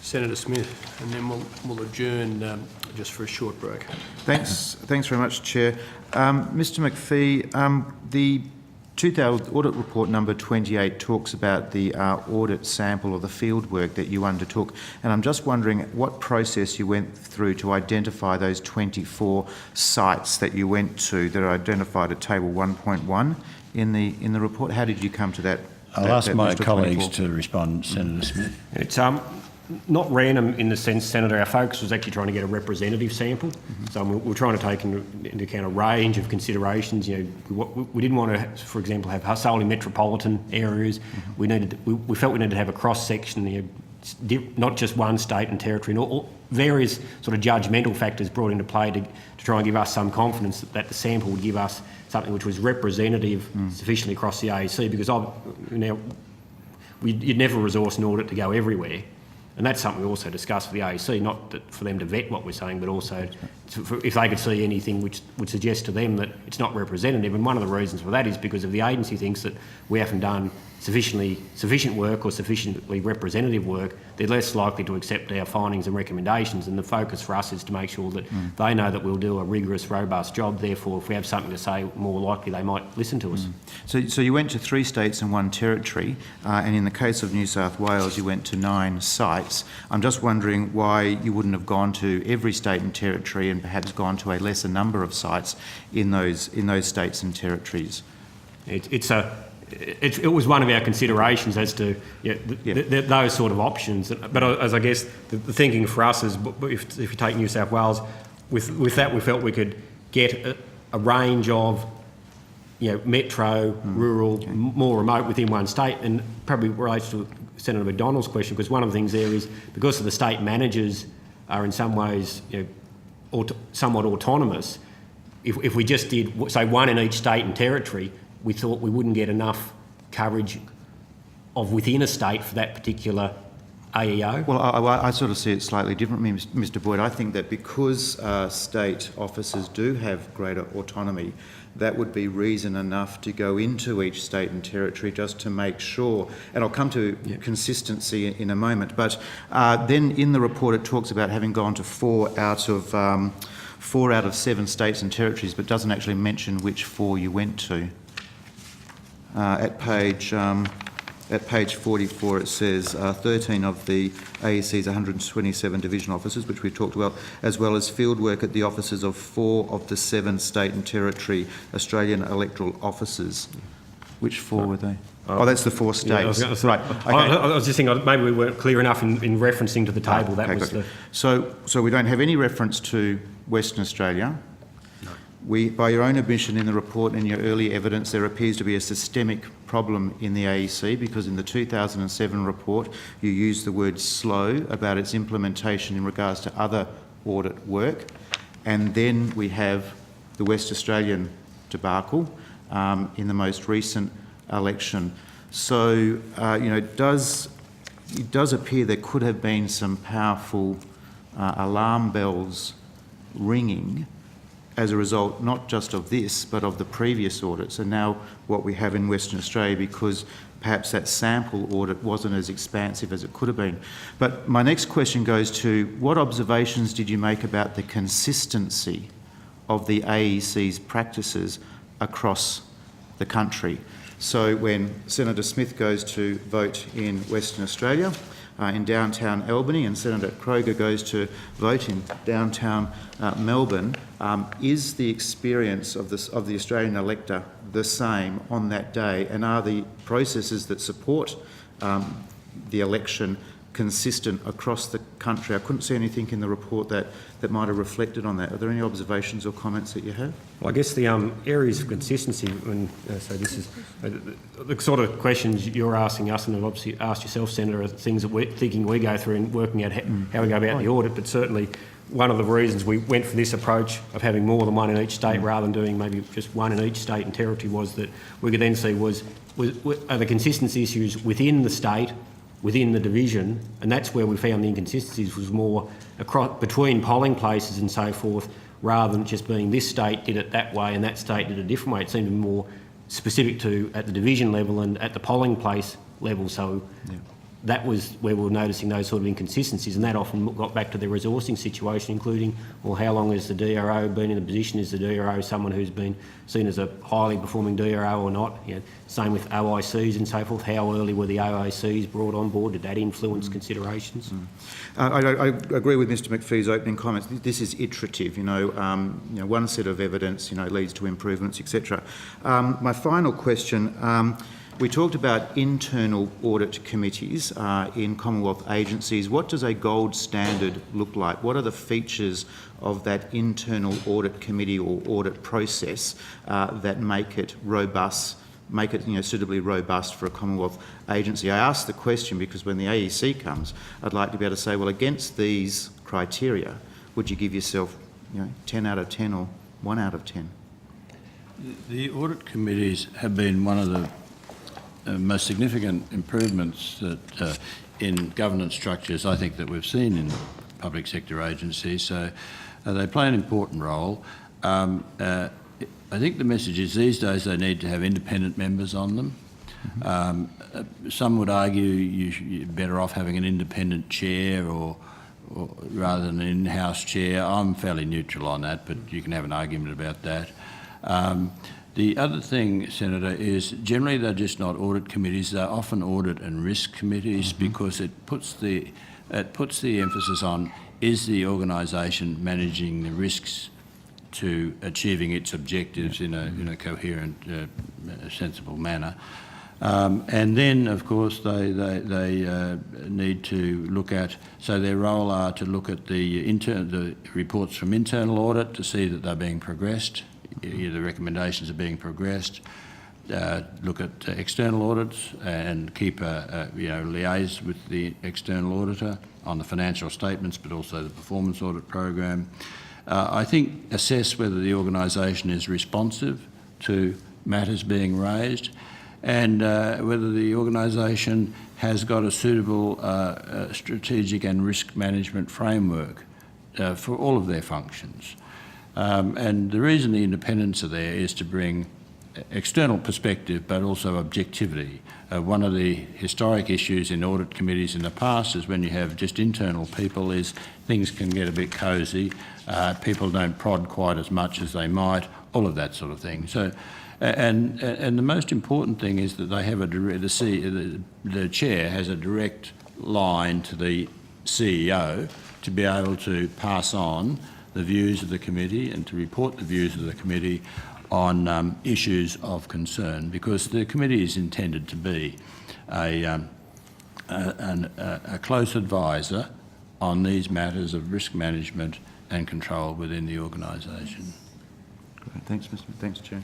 Senator Smith, and then we'll adjourn just for a short break. Thanks very much, Chair. Mr McPhee, the 2000 audit report number 28 talks about the audit sample or the field work that you undertook, and I'm just wondering what process you went through to identify those 24 sites that you went to that are identified at table 1.1 in the report. How did you come to that? I'll ask my colleagues to respond, Senator Smith. It's not random in the sense, Senator, our focus was actually trying to get a representative sample. So we're trying to take into account a range of considerations. You know, we didn't want to, for example, have solely metropolitan areas. We felt we needed to have a cross-section, you know, not just one state and territory, and all various sort of judgmental factors brought into play to try and give us some confidence that the sample would give us something which was representative sufficiently across the AEC, because you'd never resource an audit to go everywhere. And that's something we also discussed with the AEC, not for them to vet what we're saying, but also if they could see anything which would suggest to them that it's not representative. And one of the reasons for that is because if the agency thinks that we haven't done sufficient work or sufficiently representative work, they're less likely to accept our findings and recommendations. And the focus for us is to make sure that they know that we'll do a rigorous, robust job. Therefore, if we have something to say, more likely they might listen to us. So you went to 3 states and 1 territory, and in the case of New South Wales, you went to 9 sites. I'm just wondering why you wouldn't have gone to every state and territory and perhaps gone to a lesser number of sites in those states and territories. It was one of our considerations as to those sort of options. But as I guess the thinking for us is, if you take New South Wales, with that we felt we could get a range of, you know, metro, rural, more remote within one state, and probably relates to Senator McDonald's question, because one of the things there is because of the state managers are in some ways, you know, somewhat autonomous. If we just did, say, 1 in each state and territory, we thought we wouldn't get enough coverage of within a state for that particular AEO. Well, I sort of see it slightly differently, Mr Boyd. I think that because state officers do have greater autonomy, that would be reason enough to go into each state and territory just to make sure, and I'll come to consistency in a moment, but then in the report it talks about having gone to 4 out of 7 states and territories, but doesn't actually mention which 4 you went to. At page 44 it says 13 of the AEC's 127 division officers, which we talked about, as well as field work at the offices of 4 of the 7 state and territory Australian Electoral Offices. Which 4 were they? Oh, that's the 4 states. Yeah, right. Okay. I was just thinking maybe we weren't clear enough in referencing to the table. That was the... So we don't have any reference to Western Australia. By your own admission in the report and your early evidence, there appears to be a systemic problem in the AEC, because in the 2007 report you used the word slow about its implementation in regards to other audit work, and then we have the West Australian debacle in the most recent election. So you know, it does appear there could have been some powerful alarm bells ringing as a result not just of this but of the previous audits, and now what we have in Western Australia, because perhaps that sample audit wasn't as expansive as it could have been. But my next question goes to, what observations did you make about the consistency of the AEC's practices across the country? So when Senator Smith goes to vote in Western Australia, in downtown Albany, and Senator Kroger goes to vote in downtown Melbourne, is the experience of the Australian elector the same on that day, and are the processes that support the election consistent across the country? I couldn't see anything in the report that might have reflected on that. Are there any observations or comments that you have? Well, I guess the areas of consistency, so this is the sort of questions you're asking us, and have obviously asked yourself, Senator, are things that we're thinking we go through and working out how we go about the audit. But certainly one of the reasons we went for this approach of having more than 1 in each state rather than doing maybe just 1 in each state and territory was that we could then see are the consistency issues within the state, within the division, and that's where we found the inconsistencies was more across between polling places and so forth, rather than just being this state did it that way and that state did it a different way. It seemed to be more specific to at the division level and at the polling place level. So that was where we were noticing those sort of inconsistencies, and that often got back to the resourcing situation, including, well, how long has the DRO been in the position? Is the DRO someone who's been seen as a highly performing DRO or not? You know, same with OICs and so forth. How early were the OICs brought on board? Did that influence considerations? I agree with Mr McPhee's opening comments. This is iterative, one set of evidence, leads to improvements, etc. My final question, we talked about internal audit committees in Commonwealth agencies. What does a gold standard look like? What are the features of that internal audit committee or audit process that make it robust, suitably robust for a Commonwealth agency? I ask the question because when the AEC comes, I'd like to be able to say, well, against these criteria, would you give yourself 10 out of 10 or 1 out of 10? The audit committees have been one of the most significant improvements that in governance structures I think that we've seen in public sector agencies. So they play an important role. I think the message is these days they need to have independent members on them. Some would argue you're better off having an independent chair or rather than an in-house chair. I'm fairly neutral on that, but you can have an argument about that. The other thing, Senator, is generally they're just not audit committees. They're often audit and risk committees because it puts the emphasis on, is the organisation managing the risks to achieving its objectives in a coherent, sensible manner. And then, of course, they need to look at, so their role are to look at the reports from internal audit to see that they're being progressed, the recommendations are being progressed, look at external audits and keep liaise with the external auditor on the financial statements, but also the performance audit program. I think assess whether the organisation is responsive to matters being raised and whether the organisation has got a suitable strategic and risk management framework for all of their functions. And the reason the independents are there is to bring external perspective but also objectivity. One of the historic issues in audit committees in the past is when you have just internal people is things can get a bit cosy, people don't prod quite as much as they might, all of that sort of thing. So, and the most important thing is that they have the chair has a direct line to the CEO to be able to pass on the views of the committee and to report the views of the committee on issues of concern, because the committee is intended to be a close advisor on these matters of risk management and control within the organisation. Great. Thanks, Chair.